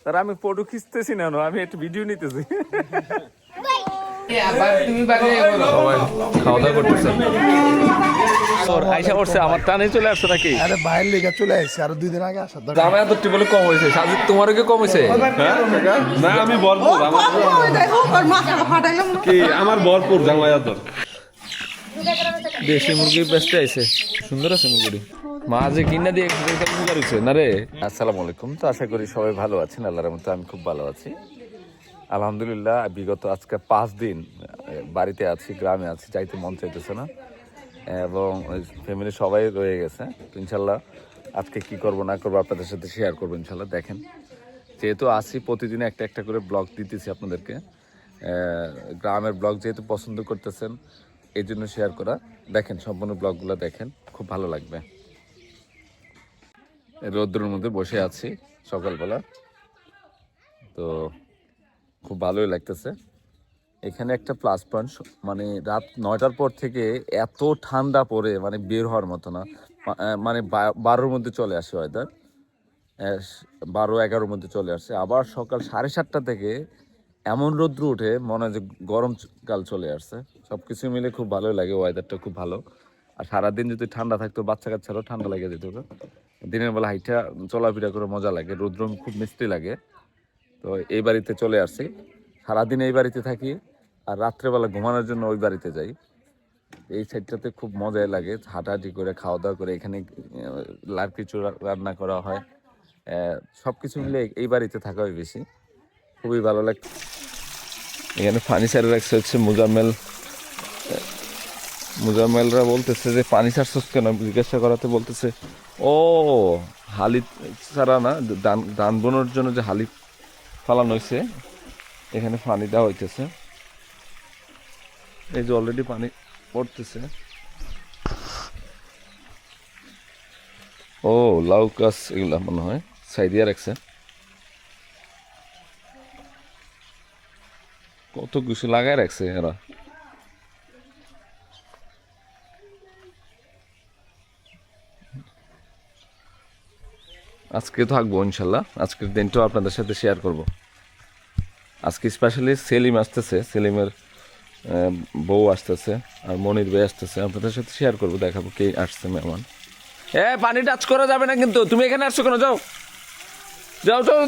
তার আমি ফটো খিচতেছি না, আমি একটা ভিডিও নিতেছি। সবাই খাওয়া দাওয়া করতেছে। আইসা করছে আমার টানে চলে আসছে নাকি? আরে বাইরের লেগে চলে আসছে, আর 2 দিন আগে আসার দরকার। জামাই এতটি বলে কম হয়েছে, সাজিদ তোমারও কি কম হয়েছে? না আমি ভরপুর, কি আমার ভরপুর জামাই আদর। দেশি মুরগি বেচতে আইছে, সুন্দর আছে মুরগি। মাঝে কিনা দিয়ে রয়েছে না রে। আসসালামু আলাইকুম। তো আশা করি সবাই ভালো আছেন, আল্লাহর রহমতে আমি খুব ভালো আছি আলহামদুলিল্লাহ। বিগত আজকে 5 দিন বাড়িতে আছি, গ্রামে আছি, যাইতে মন চাইতেছে না এবং ফ্যামিলি সবাই রয়ে গেছে। তো ইনশাল্লাহ আজকে কি করব না করবো আপনাদের সাথে শেয়ার করবো ইনশাল্লাহ। দেখেন যেহেতু আসি প্রতিদিন একটা একটা করে ব্লগ দিতেছি আপনাদেরকে, গ্রামের ব্লগ যেহেতু পছন্দ করতেছেন এই জন্য শেয়ার করা। দেখেন সম্পূর্ণ ব্লগগুলো দেখেন, খুব ভালো লাগবে। রৌদ্রের মধ্যে বসে আছি সকালবেলা, তো খুব ভালোই লাগতেছে। এখানে একটা প্লাস পয়েন্ট, মানে রাত 9টার পর থেকে এত ঠান্ডা পড়ে মানে বের হওয়ার মতো না, মানে 12-র মধ্যে চলে আসে ওয়েদার, 12-11-র মধ্যে চলে আসে। আবার সকাল 7:30টা থেকে এমন রৌদ্র উঠে মনে হয় যে গরমকাল চলে আসছে। সব কিছু মিলে খুব ভালোই লাগে, ওয়েদারটা খুব ভালো। আর সারাদিন যদি ঠান্ডা থাকতো বাচ্চা কাচ্চারও ঠান্ডা লেগে যেত। দিনের বেলা হাইটা চলাফেরা করে মজা লাগে, রৌদ্র খুব মিষ্টি লাগে। তো এই বাড়িতে চলে আসছি, সারাদিন এই বাড়িতে থাকি আর রাত্রেবেলা ঘুমানোর জন্য ওই বাড়িতে যাই। এই সাইডটাতে খুব মজাই লাগে, হাঁটাহাঁটি করে খাওয়া দাওয়া করে। এখানে লার্কিচু রান্না করা হয়, সব কিছু মিলে এই বাড়িতে থাকা হয় বেশি, খুবই ভালো লাগে। এখানে ফার্নিচার রাখছে হচ্ছে মুজাম্মেলরা বলতেছে যে পানি ছাড়ছস কেন জিজ্ঞাসা করাতে বলতেছে ও হালি ছাড়া না, ধান বোনার জন্য যে হালি ফালানো হয়েছে এখানে পানি দেওয়া হইতেছে। এই যে অলরেডি পানি পড়তেছে। ও লাউ গাছ এগুলা মনে হয় সাইডিয়া রাখছে, কত কিছু লাগাই রাখছে এরা। আজকে থাকবো ইনশাল্লাহ, আজকের দিনটাও আপনাদের সাথে শেয়ার করব। আজকে স্পেশালি সেলিম আসতেছে, সেলিমের বউ আসতেছে আর মনির ভাই আসতেছে, আপনাদের সাথে শেয়ার করবো, দেখাবো কে আসছে মেহমান। পানি টাচ করা যাবে না কিন্তু, তুমি এখানে আসছো কেন? যাও যাও যাও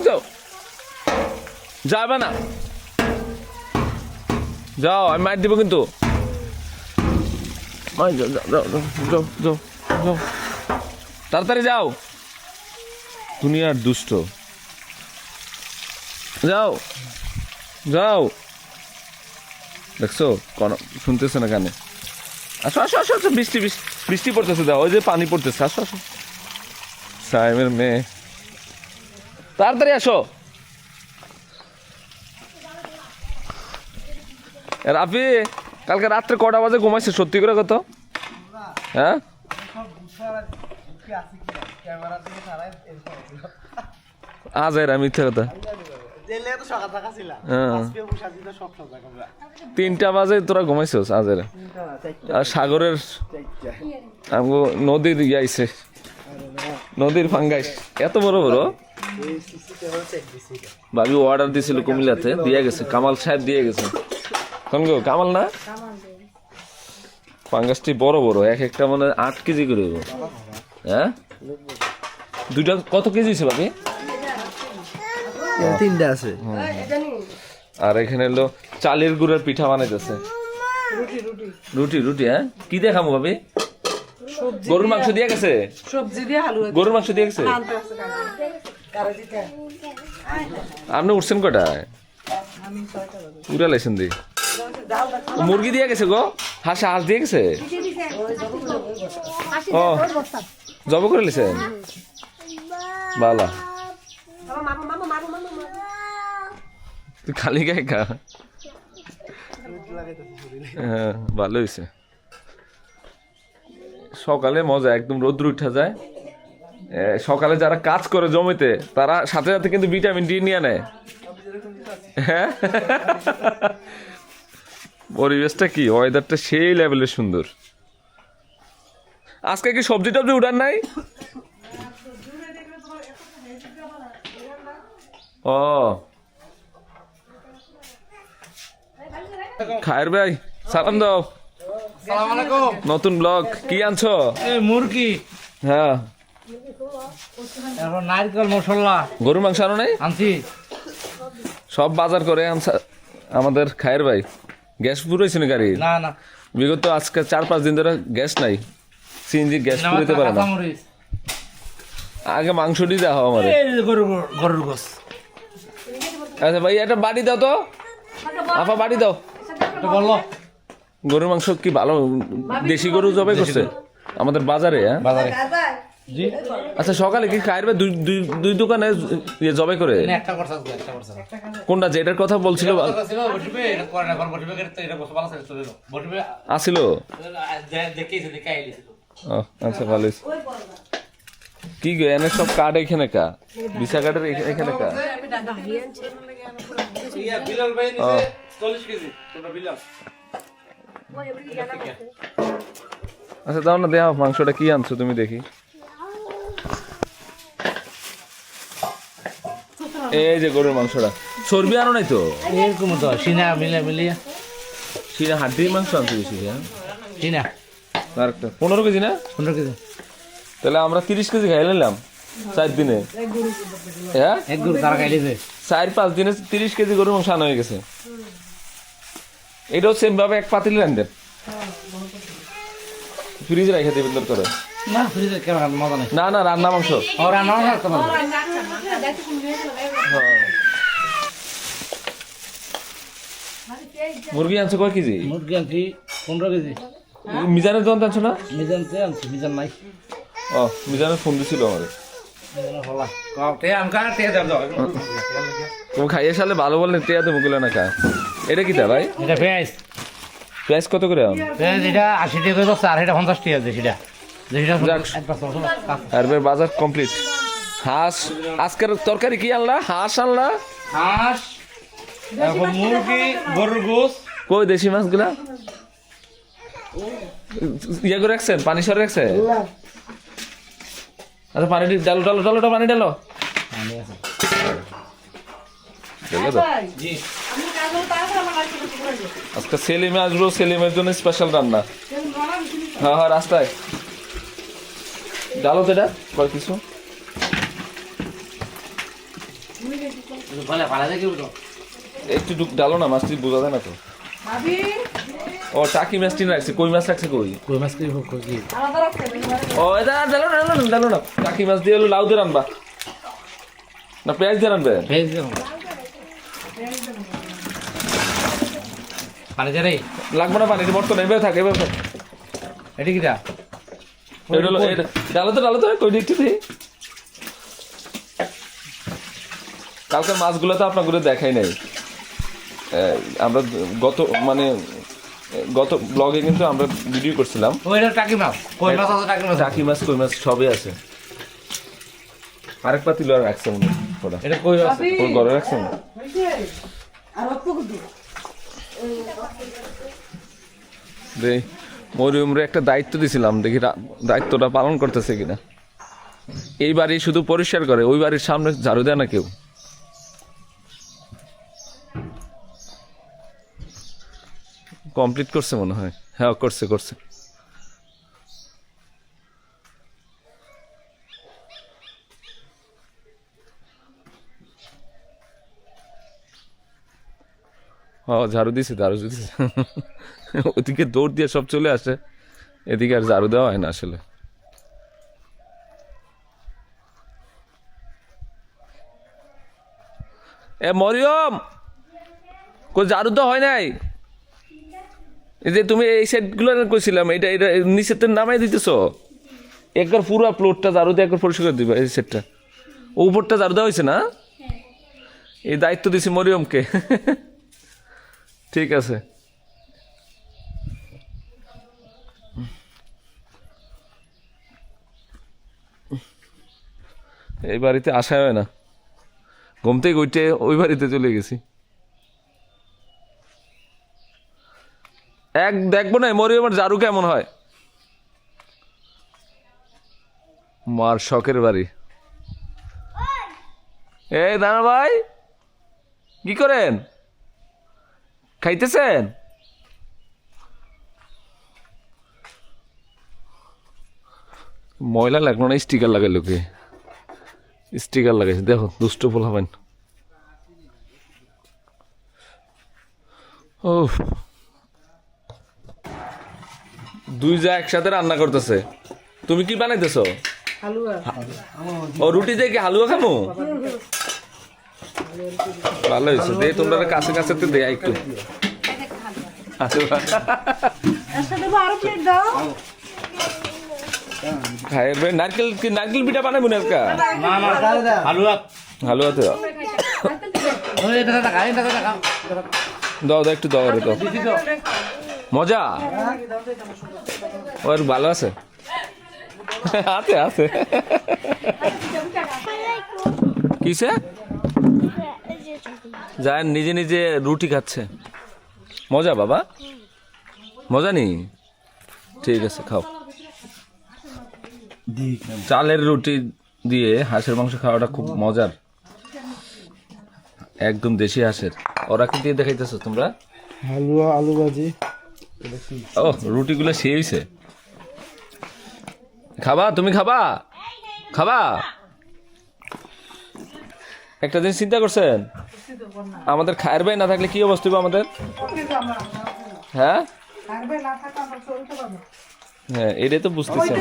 যাও, যাবে না, যাও, আমি মার দিব কিন্তু। যাও যাও যাও যাও যাও, তাড়াতাড়ি যাও, দুনিয়ার দুষ্ট, যাও যাও। দেখছো শুনতেছে না কানে? আসো আসো আসো আসো, বৃষ্টি বৃষ্টি পড়তেছে, দাও ওই যে পানি পড়তেছে, আসো আসো। সাইমের মেয়ে, তাড়াতাড়ি আসো। রাফি কালকে রাত্রে কটা বাজে ঘুমাইছে সত্যি করে কত? হ্যাঁ আজ এরা মিথ্যা কথা। 3টা বাজে তোরা ঘুমাইছিস আজ এরা? আর সাগরের নদীর আইছে, নদীর ফাঙ্গাইস এত বড় বড়। ভাবি অর্ডার দিয়েছিল কুমিল্লাতে, দিয়ে গেছে, কামাল সাহেব দিয়ে গেছে। কোন গো কামাল না? ফাঙ্গাসটি বড় বড়, এক একটা মানে 8 কেজি করে। হ্যাঁ 2টা কত কেজি আছে ভাবি? 3টা আছে। আর এখানে হলো চালের গুঁড়ের পিঠা বানাইতেছে, রুটি রুটি। হ্যাঁ কি দেখাবো ভাবি? গরুর মাংস দিয়ে গেছে, গরুর মাংস দিয়ে গেছে। আপনি উঠছেন কটায়? উড়া লাইছেন দি মুরগি দিয়ে গেছে গো, হাঁস দিয়ে গেছে। ও জব করে লিছেন, বালা তুই খালি গায়ে খা। হ্যাঁ ভালো হয়েছে। সকালে মজা, একদম রোদ্র উঠা যায়। সকালে যারা কাজ করে জমিতে তারা সাথে সাথে কিন্তু ভিটামিন ডি নিয়ে নেয়। হ্যাঁ পরিবেশটা কি, ওয়েদারটা সেই লেভেলের সুন্দর। আজকে কি সবজি টবজি উঠান নাই? ও খায়ের ভাই সালাম দাও। সালাম আলাইকুম। নতুন ব্লগ কি আনছো? এই মুরগি, হ্যাঁ তারপর নারকেল মশলা গরুর মাংস আনো নাই? আনছি। সব বাজার করে আনছে আমাদের খায়ের ভাই। গ্যাস পুরোইছে না গাড়ি? না না, বিগত আজকে 4-5 দিন ধরে গ্যাস নাই, সিএনজি গ্যাস পুরোতে পারে না। কাঁচামরিচ, আগে মাংস দিয়ে দাও আমার। এই যে গরুর গোস। আচ্ছা ভাই একটা বাড়ি দাও তো, আপা বাড়ি দাও। এটা বললো গরুর মাংস কি ভালো? দেশি গরু জবাই করছে আমাদের বাজারে? হ্যাঁ বাজারে। জি, আচ্ছা সকালে কি খায়ের ভাই দুই দোকানে জবাই করে? একটা করছে, একটা করছে। কোনটা যেটার কথা বলছিল বসবে, এটা করে না, বসবে করে এটা বসে ভালো চলে এলো। বসবে আসিল? দেখেইছে, দেখে আইলিছিল। ও আচ্ছা ভালো হয়েছে। কি গো এনে সব কার্ড এখানে কা ভিসা কার্ডের এখানে কা? ইয়া বিলাল ভাই নিছে 40 কেজি, তোমরা বিলাল। আচ্ছা দাও না, দেখাও মাংসটা কি আনছো তুমি দেখি। এই যে গরুর মাংসটা, চর্বি আনো নাই তো? এরকম তো সিনা মিলিয়া সেটা হাড্ডির মাংস আনছো বেশি? হ্যাঁ সিনা আর একটা 15 কেজি না? 15 কেজি। তাহলে আমরা 30 কেজি খাই নিলাম 4 দিনে। হ্যাঁ এক গরু তারা খাইলেছে। 4-5 দিনে 30 কেজি গরুর মাংস আনা হয়ে গেছে। এটাও সেম ভাবে এক পাতিল রান্ধেন, ফ্রিজে রেখে দেবেন করে? না ফ্রিজে কেন মজা নাই। না না রান্না মাংস। আর রান্না করতে পারবো। মুরগি আনছো কয় কেজি? মুরগি আনছি 15 কেজি। মিজানের দোকান আনছো না? মিজানতে আনছি, মিজান নাই। ও মিজানের ফোন দিছিল আমাদের। মিজানের হলা কাউতে আমকা তে দাও। তুমি খাইয়ে সালে ভালো বললে টেয়া দেবো গুলো না কা। এটা কি তা ভাই? এটা পেঁয়াজ। প্রাইস কত করে? পেঁয়াজ এটা 80 টাকা করে বস্তা, আর এটা 50 টাকা আছে সেটা। যেটা যাক। আর ভাই বাজার কমপ্লিট। হাঁস আজকের তরকারি কি আনলা? হাঁস আনলা? হাঁস, তারপর মুরগি, গরুর গোস। কই দেশি মাছগুলা? ইয়ে করে রাখছেন, পানি সরে রাখছে? আচ্ছা পানি ডালো ডালো ডালো পানি ডালো। ঢেলে দাও। জি, আজকে সেলিমে আসবো, সেলিমের জন্য স্পেশাল রান্না। হ্যাঁ হ্যাঁ রাস্তায় ডালো তো এটা কয় কিছু। ভালো ভালো দেখি তো। একটু ডালো না, মাছটি বোঝা যায় না তো। ও টাকি মাছটি রাখছে, কই মাছ রাখছে কই? কই মাছ কি হোক কি? ও এটা ডালো না ডালো না ডালো না, টাকি মাছ দিয়ে হলো লাউ দিয়ে রানবা না পেঁয়াজ দিয়ে রানবে? পেঁয়াজ দাও। পানি দে রে। লাগবে না পানি, বর্তমানে এভাবে থাকে এভাবে থাকে। এটা কি দা? এটা হলো এটা ডালো তো কই একটু দিই। কালকের মাছগুলো তো আপনার করে দেখাই নাই। আমরা গত ব্লগে কিন্তু আমরা ভিডিও করছিলাম। ওইটা টাকি মাছ, কই মাছ আছে, টাকি মাছ। টাকি মাছ কই মাছ সবই আছে। আরেক পাতিল আর রাখছে মনে হয় ওটা। এটা কই আছে? ওর ঘরে রাখছে না? মরিয়মরে একটা দায়িত্ব দিছিলাম, দেখি দায়িত্বটা পালন করতেছে কিনা। এই বাড়ি শুধু পরিষ্কার করে, ওই বাড়ির সামনে ঝাড়ু দেয় না কেউ। কমপ্লিট করছে মনে হয়। হ্যাঁ করছে করছে। ঝাড়ু দিছে ঝাড়ু দিছে। ওদিকে দৌড় দিয়ে সব চলে আসে, এদিকে আর ঝাড়ু দেওয়া হয় না আসলে। এ মরিয়ম কই ঝাড়ু তো হয় নাই? এই যে তুমি এই সেট গুলো কইছিলাম, এটা এটা নিচের নামাই দিতেছো। একবার পুরো প্লটটা ঝাড়ু দিয়ে একবার পরিষ্কার করে দিবা। এই সেটটা উপরটা ঝাড়ু দেওয়া হয়েছে না? এই দায়িত্ব দিছি মরিয়মকে। ঠিক আছে। এই বাড়িতে আসা হয় না, ঘুম থেকে উঠে ওই বাড়িতে চলে গেছি। দেখবো না মরিয়মের ঝাড়ু কেমন হয়। মার শখের বাড়ি। এই দানা ভাই কি করেন? খাইতেছেন? ময়লা লাগলো না, স্টিকার লাগাইলো কে? স্টিকার লাগাইছে, দেখো দুষ্ট ফুল হবেন। ও দুই যা একসাথে রান্না করতেছে। তুমি কি বানাইতেছো? ও রুটি দিয়ে কি হালুয়া খামো? ভালো হয়েছে, দে তোমরা কাছে কাছে তো দেয় একটু। খাইবে নারকেল, কি নারকেল পিঠা বানাবো না আজকে? হালুয়া হালুয়া তো দাও দাও, একটু দাও রে, দাও। মজা ওর ভালো আছে, আছে আছে। কিসে যায় নিজে নিজে রুটি খাচ্ছে? মজা বাবা, মজা নি? ঠিক আছে খাও। চালের রুটি দিয়ে হাঁসের মাংস খাওয়াটা খুব মজার, একদম দেশি হাঁসের। ওরা কি দিয়ে দেখাইতেছো তোমরা? হালুয়া, আলু ভাজি। ও রুটিগুলো সেই হইছে। খাবা? তুমি খাবা? খাবা? একটা দিন চিন্তা করছেন আমাদের খায়ের ভাই না থাকলে কি অবস্থা হবে আমাদের? হ্যাঁ হ্যাঁ, এটাই তো বুঝতেছি।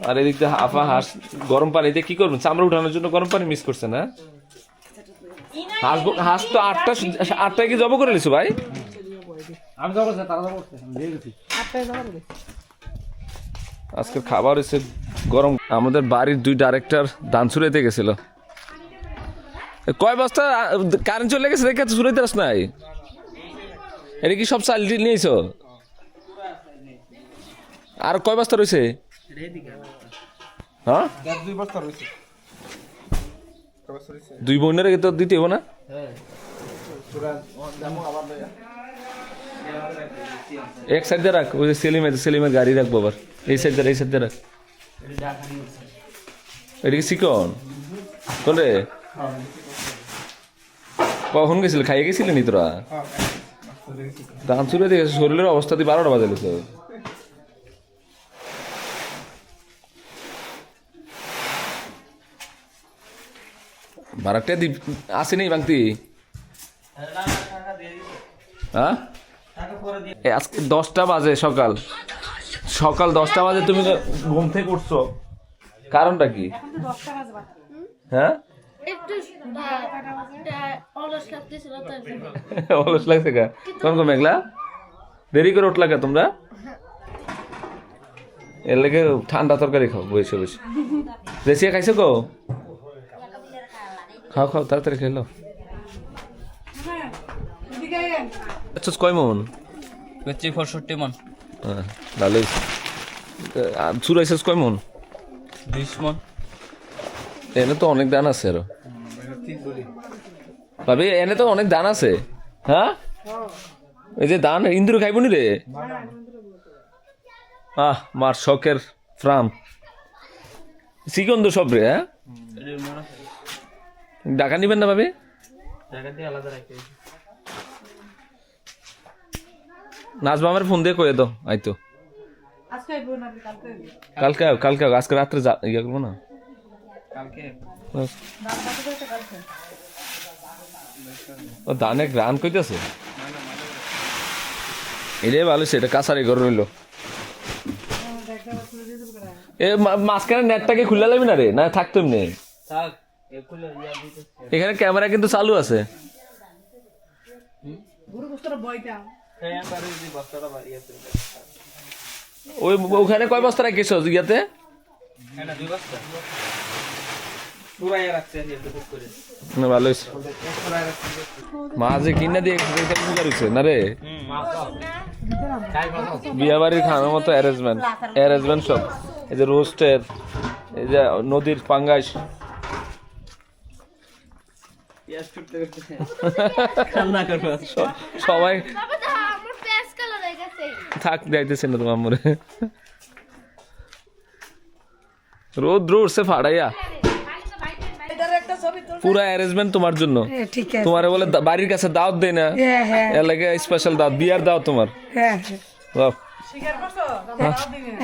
আর এদিক দিয়ে আফা হাঁস গরম পানিতে কি করবেন? চামড়া উঠানোর জন্য গরম পানি মিস করছে না? হাঁস হাঁস তো আটটায় কি জব করে নিছো ভাই? আমি যাবো, তারা যাবো, দিয়ে গেছি। আজকের খাবার হচ্ছে গরম। আমাদের বাড়ির দুই ডাইরেক্টর ধান ছুড়াইতে গেছিল। কয় বস্তা কারেন্ট চলে গেছে দেখে ছুড়াইতে আস নাই? এটা কি সব চাল নিয়েছ? আর কয় বস্তা রয়েছে? হ্যাঁ দুই বোনের তো দিতে হবো না? এক সাইড দিয়ে রাখ, ওই যে সেলিমের গাড়ি রাখবো আবার। এই সাইড দিয়ে, এই সাইড দিয়ে রাখ। এটা কি চিকন? কোন রে? কখন গেছিল? খাইয়ে গেছিলি নি তোরা? ধান চুরে দিয়ে শরীরের অবস্থা দিয়ে 12টা বাজে তো। বারাকটা দি আসেনি বাংতি? হ্যাঁ আজকে 10টা বাজে, সকাল 10টা বাজে তুমি ঘুম থেকে উঠছো, কারণটা কি? হ্যাঁ অলস লাগছে কা? তোমার মেঘলা দেরি করে উঠলা কা তোমরা? এর লেগে ঠান্ডা তরকারি খাও বসে বসে। রেসিয়া খাইছো গো? খাও খাও, তাড়াতাড়ি খেলো। আচ্ছা কয় মন? 65 মন। হ্যাঁ ভালোই। চুরাইছিস কয় মন? 20 মন। এনে তো অনেক দান আছে আরো ভাবি, এনে তো অনেক দান আছে। হ্যাঁ এই যে দান ইন্দুর খাইবনি রে? মার শখের ফ্রাম চিকন তো সব রে। হ্যাঁ ডাকা নিবেন না ভাবি? নাজবা আমার ফোন দিয়ে কয়ে দাও আইতো কালকে কালকে আজকে রাত্রে ইয়া করবো না? ও দানে গ্রান কইতেছে, এটাই ভালো। সেটা কাছারি ঘর রইলো। এ মাঝখানে নেটটাকে খুলে লাগবি না রে? না থাকতো এমনি? এখানে ক্যামেরা কিন্তু চালু আছে। ওই ওখানে কয় বস্তা রাখিস ইয়াতে? না ভালো হয়েছে। মাঝে কিনা দিয়ে না রে? বিয়া বাড়ির খানার মতো অ্যারেঞ্জমেন্ট সব। এই যে রোস্টের, এই যে নদীর পাঙ্গাস, সবাই থাক যাইতেছে না তোমার মরে। রোদ উঠছে ফাড়াইয়া। পুরো অ্যারেঞ্জমেন্ট তোমার জন্য। ঠিক আছে। তোমারে বলে বাড়ির কাছে দাওয়াত দেয় না, হ্যাঁ হ্যাঁ এর লাগে স্পেশাল দাওয়াত, বিয়ার দাওয়াত তোমার। হ্যাঁ বাহ,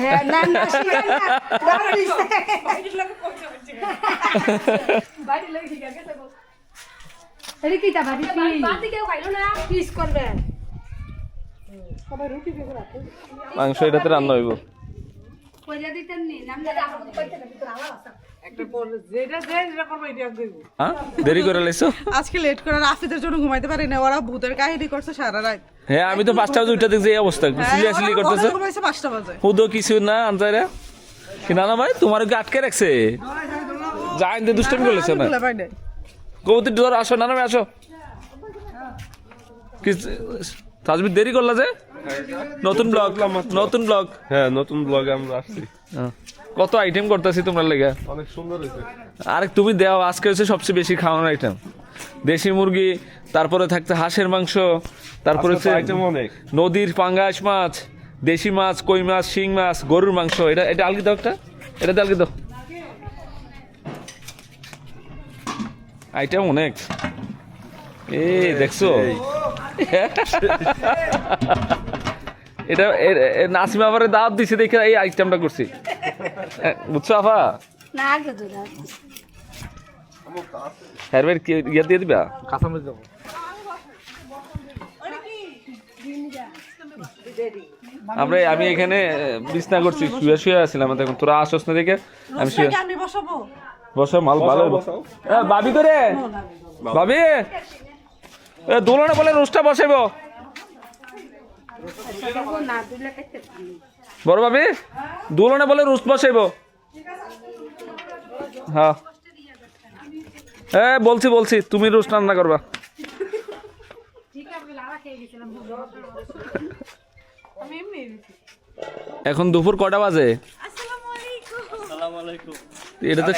হ্যাঁ না না শিকার না দাঁড়া দিছে আরে কি তা ভাবি বাতি কেউ খাইলো না পিস করবেন মাংস এটাতে রান্না হইব। কইলা দিতেন নি নাম দাদা আমাকে কইতে না ভিতর আওয়াজ আছে হ্যাঁ দেরি করে লাইছো? আজকে লেট করে রাফিদের জন্য ঘুমাইতে পারি না, ওরা ভূতের কাহিনী করছে সারা রাত। হ্যাঁ আমি তো 5টা বাজে উঠে দেখছি এই অবস্থা, সিরিয়াসলি করতেছে। ওরা ঘুমাইছে 5টা বাজে। হুদো কিছু না আনজাইরা কি না না ভাই তোমার কি আটকে রাখছে? যাই দে দুষ্টামি করলেছে না। খুলে পাই নাই। কবুতর ধর আসো, না নামে আসো। কি তাজবির দেরি করলা যে? নতুন ব্লগ, নতুন ব্লগ। হ্যাঁ, নতুন ব্লগে আমরা আসছি। কত আইটেম করতেছি তোমরা লেগে। অনেক সুন্দর হয়েছে। আরে তুমি দেও, আজকে হচ্ছে সবচেয়ে বেশি খাওয়ানোর আইটেম দেশি মুরগি, তারপরে থাকছে হাঁসের মাংস, তারপরে হচ্ছে আইটেম অনেক। নদীর পাঙ্গাস মাছ, দেশি মাছ, কই মাছ, শিং মাছ, গরুর মাংস। এটা এটা আলগি দাও, একটা এটা দিয়ে আলগি দাও। আইটেম অনেক। এই দেখছো এটা নাসিমা আবার দাওয়াত দিছে দেখে এই আইটেমটা করছি, বুঝছো আফা? না আগে দুধ হ্যাঁ ভাই ইয়ে দিয়ে দিবা কাঁচামরিচ দেবো। আমি এখানে বিছনা করছি, শুয়ে শুয়ে আছিলাম এখন, তোরা আসস না দেখে আমি শুয়ে। আমি বসাবো। বসো, মাল ভালো। ভাবি করে ভাবি দোলনে বলে রোস্টটা বসাইব। না দিলে খাইতে বড় ভাবি দোলনে বলে রোস্ট বসাইব। হ্যাঁ বলছি তুমি রোস্ট রান্না করবা। এখন দুপুর কটা বাজে? এটা তো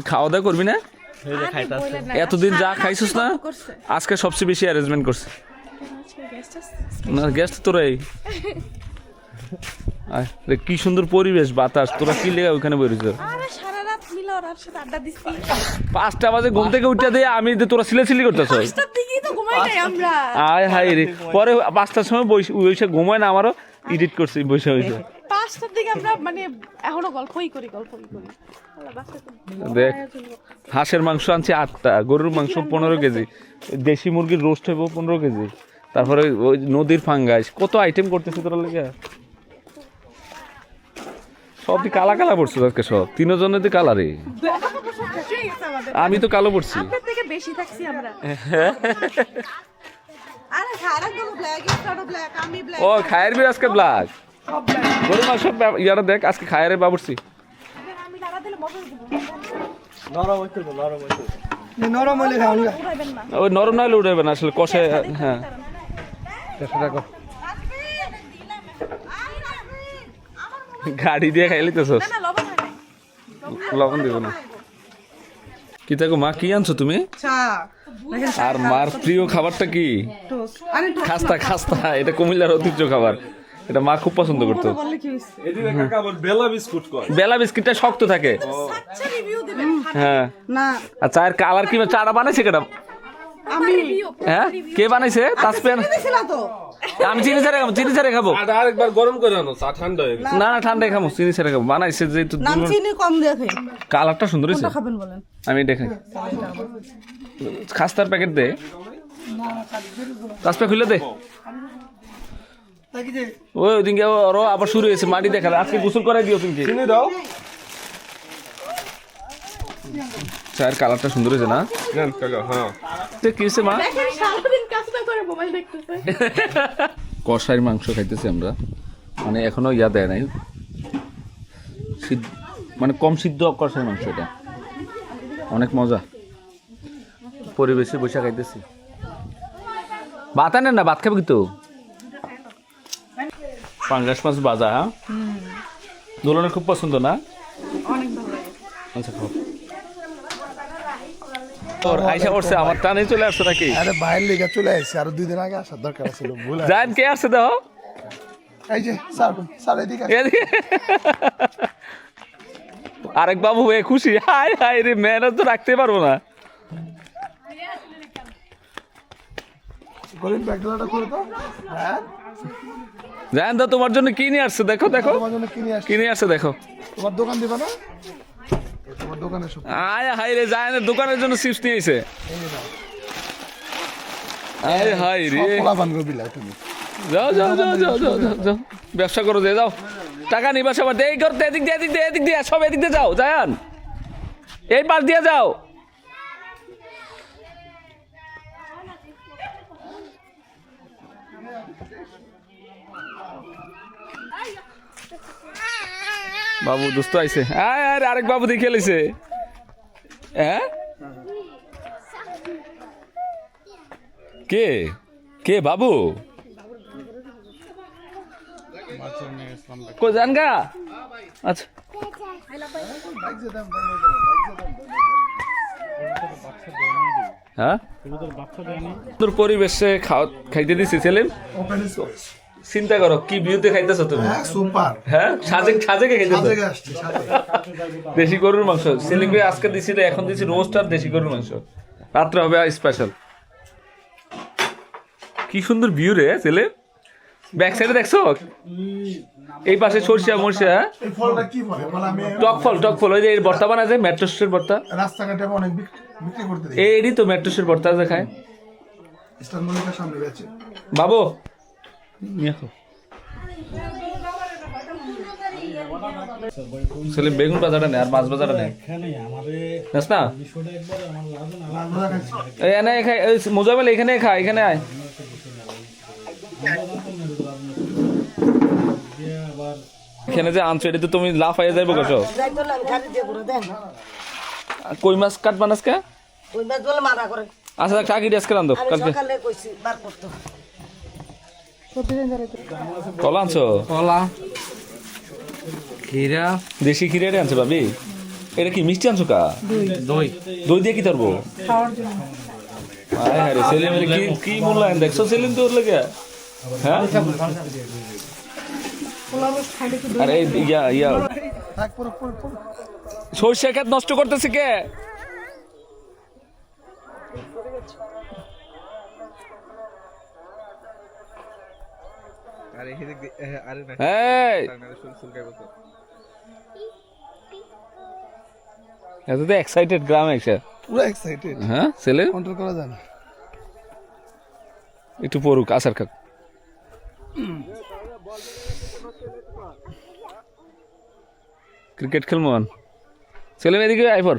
খাওয়া দাওয়া করবি না? এতদিন যা খাইছিস না, আজকে সবচেয়ে বেশি অ্যারেঞ্জমেন্ট করছে না। গেস্ট তোরাই কি সুন্দর পরিবেশ, বাতাস, তোরা কি লেগে ওখানে বেরিয়েছ? সারা রাত মিলে ওর সাথে আড্ডা দিছি। 5টা বাজে ঘুম থেকে উঠে দিয়ে আমি তোরা সিলেসিলি করতেছ। 5টার দিকেই তো ঘুমাই নাই আমরা। আয় হাই রে, পরে 5টার সময় বসে ঘুমায় না, আমারও এডিট করছি বসে হয়েছে। 5টার দিকে আমরা মানে এখনো গল্পই করি। দেখ, হাঁসের মাংস আনছি 8টা, গরুর মাংস 15 কেজি, দেশি মুরগির রোস্ট হইব 15 কেজি, তারপরে ওই নদীর ফাঙ্গাস, কত আইটেম করতেছে তোরা লেগে। সব দি কালা কালা পড়ছো আজকে, সব 3 জনের দি কালারে। আমি তো কালো পড়ছি। আপনার থেকে বেশি থাকছি আমরা। আরে সারা গুলো ব্ল্যাক, ইস্টারও ব্ল্যাক, আমি ব্ল্যাক। ও খায়ের বি আজকে ব্ল্যাক, গরুর মাংস ইয়ারা দেখ আজকে খায়ের বাবুরছি। আমি দাঁড়া দিলে মজা দিব। নরম হলে খাওয়ান গা। ওই নরম নাহলে উঠবে না আসলে কষে। হ্যাঁ গাড়ি দিয়ে খাইলে তো না লবণ হয় নাই। লবণ দিব না। কি থাকো মা, কি আনছো তুমি? চা। আর মার প্রিয় খাবারটা কি? টোস্ট। আরে খাস্তা। খাস্তা এটা কুমিল্লার ঐতিহ্য খাবার, এটা মা খুব পছন্দ করতো। বললে কি হইছে? এদিকে কাকা আবার বেলা বিস্কুট কয়। বেলা বিস্কিটটা শক্ত থাকে। আচ্ছা রিভিউ দিবেন। হ্যাঁ না আর চায়ের কালার কি, চাটা বানাইছে কেটা? আমি হ্যাঁ কে বানাইছে? তাসপেন। দিছিল তো। আমি চিনি ছাড়া খাবো। আর আরেকবার গরম করে আনো, চা ঠান্ডা হয়ে গেছে। না ঠান্ডায় খাবো, চিনি ছাড়া খাবো। বানাইছে যেহেতু নাম চিনি কম দেখে। কালারটা সুন্দর হয়েছে। কোনটা খাবেন বলেন? আমি দেখে খাস্তার প্যাকেট দে, তাসপে খুলে দে। ওই ওদিনকে ওরও আবার শুরু হয়েছে মাটি দেখালে, আজকে গোসল করাই দিও তুমি। চিনি দাও। চায়ের কালারটা সুন্দর হয়েছে না? নেন কাকা। হ্যাঁ, কি হয়েছে মা? দেখেন সারাদিন কাজ না করে মোবাইল দেখতেছে। কষাইয়ের মাংস খাইতেছি আমরা, মানে এখনো ইয়া দেয় নাই, মানে কম সিদ্ধ কষাইয়ের মাংস। এটা অনেক মজা, পরিবেশে বসে খাইতেছি। ভাত আনেন না, ভাত খাবে কিন্তু। পাঙ্গাস মাছ ভাজা, হ্যাঁ দোলনের খুব পছন্দ না? আচ্ছা খাও। তোর আইসা করছে আমার টানে চলে আসছে নাকি? আরে বাইরে লেগে চলে আসছে, আরো 2 দিন আগে আসার দরকার ছিল। ভুল জান কে আসছে দেখো, এই যে স্যার এদিকে। আরেক বাবু হয়ে খুশি, হাই হাই রে মেহনত তো রাখতে পারবো না। গরিব ব্যাগটা করে তো হ্যাঁ জান তো তোমার জন্য কি নিয়ে আসছে দেখো দেখো তোমার জন্য কিনে আসছি কি নিয়ে আসছে দেখো তোমার দোকান দিবা না তোমার দোকানে সব আয় হাই রে জায়ানের দোকানের জন্য চিপস নিয়ে এসে আয় হাই রে পোলা বান করবি লাই তুমি যাও যাও যাও যাও যাও যাও যাও ব্যবসা করো যে যাও টাকা নিবা সবার এই করতে এদিক দিয়ে এদিক দিয়ে এদিক দিয়ে সব এদিক দিয়ে যাও জায়ান এই পাশ দিয়ে যাও বাবু দুষ্ট আইছে আয় আরে আরেক বাবু দিয়ে খেলেছে হ্যাঁ কে কে বাবু কো জান গা আচ্ছা হ্যাঁ তোর পরিবেশে খাইতে দিছি সেলিম চিন্তা করো কি বিউতে খাইতেছো তুমি হ্যাঁ সুপার হ্যাঁ সাজে সাজেকে খাইতেছো সাজেকে আসছে সাজে দেশি গরুর মাংস সেলিম ভাই আজকে দিছিল এখন দিছি রোস্ট আর দেশি গরুর মাংস রাত্রে হবে স্পেশাল কি সুন্দর ভিউ রে ছেলে ব্যাক সাইডে দেখছো এই পাশে সরষা মরষা এই ফলটা কি বলে বলে আমি টক ফল ওই যে এর ভর্তা বানায় যে মেট্রোসের ভর্তা রাস্তাঘাটে অনেক বিক্রি করতে দেখি এইডি তো মেট্রোসের ভর্তা যে খায় স্টার মলিকার সামনে বেচে বাবু নিয়ে আসো। সেলিম বেগুন বাজারটা নেই আর মাছ বাজারটা নেই জানিস না এই এনে খাই মোজামেল এখানে খা এখানে আয় এখানে যে আনছো এটা তো তুমি লাফাইয়া যাইবো কত কই মাছ কাটবা না আজকে আচ্ছা কাকি আজকে রান্ধো কালকে কলা আনছো কলা ক্ষীরা দেশি ক্ষীরে আনছো ভাবি এটা কি মিষ্টি আনছো কা দই দই দিয়ে কি করবো আয় হায় রে সেলিম এর কি মূল্যায়ন দেখছো সেলিম তোর লাগে হ্যাঁ আরে ইয়া থাক পুরো সরষে ক্ষেত নষ্ট করতেছে কে এত তো এক্সাইটেড গ্রামে এসে পুরো এক্সাইটেড হ্যাঁ ছেলে কন্ট্রোল করা যায় না একটু পড়ুক আসার খাক ক্রিকেট খেলবো ছেলে এদিকে আইফর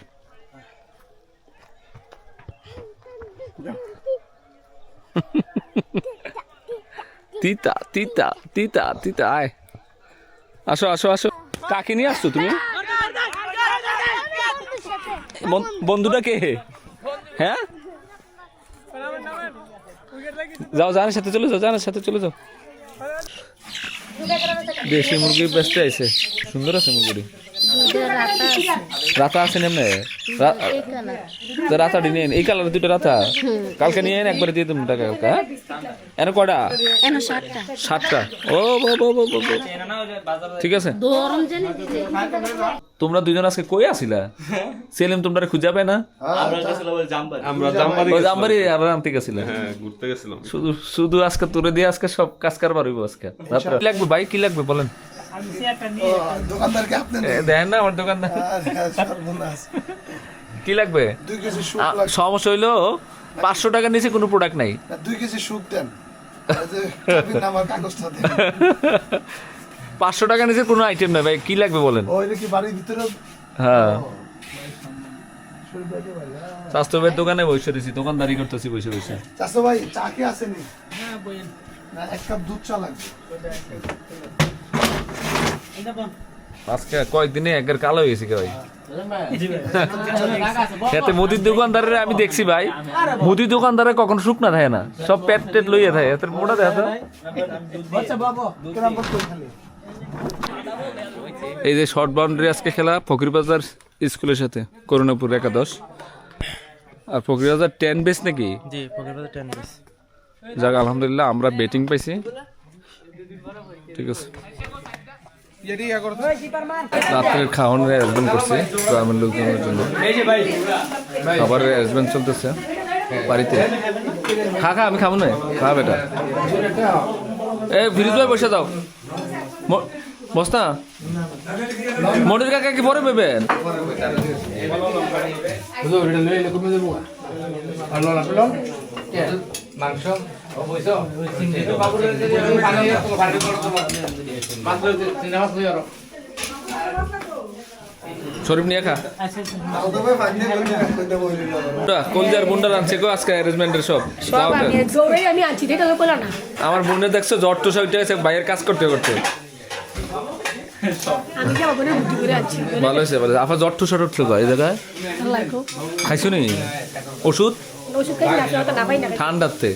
তিতা তিতা তিতা তিতা আয় আসো আসো আসো কাকে নিয়ে আসছো তুমি বন্ধুটা কে হ্যাঁ যাও জানের সাথে চলে যাও জানের সাথে চলে যাও দেশি মুরগি বেস্ট আছে সুন্দর আছে মুরগি রাতা আছে নেমনে রাতা নিয়ে এই কালার দুটো রাতা কালকে নিয়ে একবারে দিয়ে দেবো টাকা কালকে এন কটা 7টা ও ঠিক আছে তোমরা দুজন আজকে কই আসিলা সেলিম তোমরা খুঁজে পাই না আমরা জামবাড়ি জামবাড়ি আর আনতে গেছিলাম হ্যাঁ ঘুরতে গেছিলাম শুধু শুধু আজকে তোরে দিয়ে আজকে সব কাজ কারবার হইব আজকে কি লাগবে ভাই কি লাগবে বলেন দোকানদারকে আপনি দেখেন না আমার দোকানদার সর্বনাশ কি লাগবে 2 কেজি সুপ লাগবে সমস্যা হইলো 500 টাকার নিচে কোনো প্রোডাক্ট নাই 2 কেজি সুপ দেন এই যে চাবির নাম্বার কাগজটা দেন 500 টাকার নিচে কোনো আইটেম নাই ভাই কি লাগবে বলেন ওইটা কি বাড়ির ভিতরে হ্যাঁ স্বাস্থ্য ভাইয়ের দোকানে বসে দিছি দোকানদারি করতেছি বসে বসে চাচা ভাই চা কি আসেনি হ্যাঁ বই না এক কাপ দুধ চা লাগবে আজকে কয়েকদিনে একবার কালো হয়ে গেছে ভাই এতে মুদির দোকানদারের আমি দেখছি ভাই মুদির দোকানদারে কখনো শুকনা থাকে না সব পেট টেট লইয়া থাকে এত মোটা দেখা এই যে শর্ট বাউন্ডারি আজকে খেলা ফকিরবাজার স্কুলের সাথে করুণাপুর একাদশ আর ফকিরবাজার 10 বেস নাকি জি ফকিরবাজার 10 বেস যাক আলহামদুলিল্লাহ আমরা ব্যাটিং পাইছি ঠিক আছে রাত্রের খাওয়ানোর অ্যারেঞ্জমেন্ট করছি গ্রামের লোকজনের জন্য। খাবারের অ্যারেঞ্জমেন্ট চলতেছে বাড়িতে। খা আমি খাবো না, খা বেটা। এই ফিরিজ ভাই বসে যাও, বস্তা মনির কাকা কি পরে পেবেন? মাংস শরীফ নিয়ে খা। কলজার বোনটা রাঁধছে গো আজকে অ্যারেঞ্জমেন্টের সব। আমি আনছি দেখে বলো না আমার বোনের দেখছো জ্বর তো সব বাইরের কাজ করতে করতে আমি যাবো বলে রুটি করে আনছি ভালো হয়েছে ভালো। আপনার জ্বর তো শট উঠলো এই জায়গায় খাইছো নি ওষুধ? ওষুধ খাই না আসলে না পাই না ঠান্ডাতে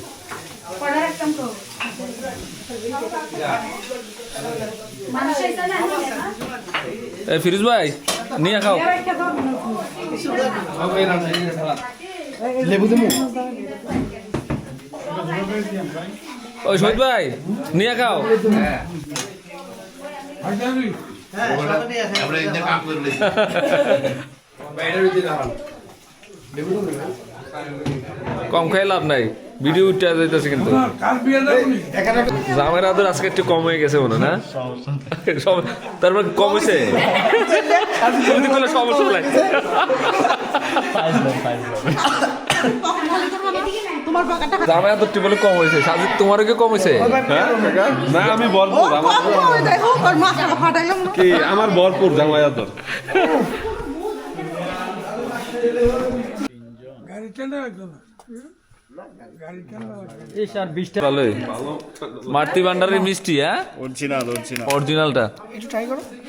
এই ফিরোজ ভাই নিয়ে খাও। ওই শহীদ ভাই নিয়ে খাও। কম খাই লাভ নাই, ভিডিও উঠতে যাইতেছে কিন্তু। জামের আদর আজকে একটু কম হয়ে গেছে মনে না? তারপর কম হয়েছে সমস্যা নাই। জামাই আদরটি বলে কম হয়েছে, সাজিদ তোমারও কি কম হয়েছে? না আমি ভরপুর, কি আমার ভরপুর জামাই আদর। ভালোই মারতি ভান্ডারের মিষ্টি। হ্যাঁ অরিজিনালটা।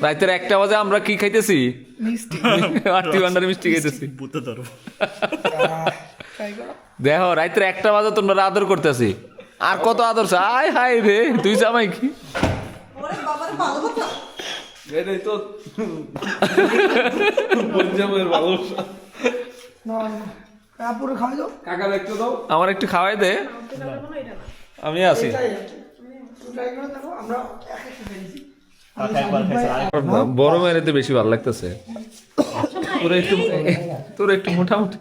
রাতের 1টা বাজে আমরা কি খাইতেছি? মারতি ভান্ডারের মিষ্টি খাইতেছি। দেখো রাতের 1টা বাজে তোমরা আদর করতেছি, আর কত আদর চাই? হাই রে তুই জামাই কি এটাই তো ভালোবাসা। কাকা দেখতে দাও, আমার একটু খাওয়াই দে, আমি আছি। বড় মেয়ের এতে বেশি ভালো লাগতেছে। তোর একটু মোটামুটি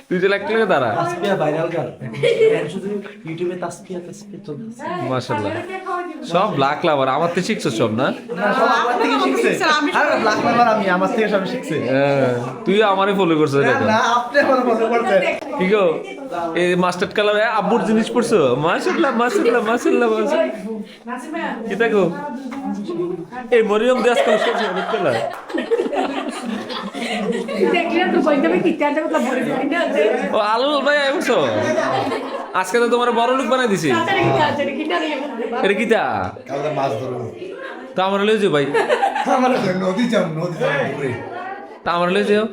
তুই যে লাগতে লাগে দাঁড়া। মাশাআল্লাহ সব ব্ল্যাক লাভার আমার থেকে শিখছো সব না? তুই আমারই ফলো করছো। কি গো এই মাস্টার্ড কালার আব্বুর জিনিস পড়ছো? মাশাআল্লাহ মাশাআল্লাহ মাশাআল্লাহ কি দেখো এই মরিয়ম দেশ কালার ও আলু ভাই বুঝছো আজকে তো তোমার বড় লোক বানাই দিছি। এটা কিটা তা আমার লয়ে যাও ভাই, তা আমার লয়ে যাও।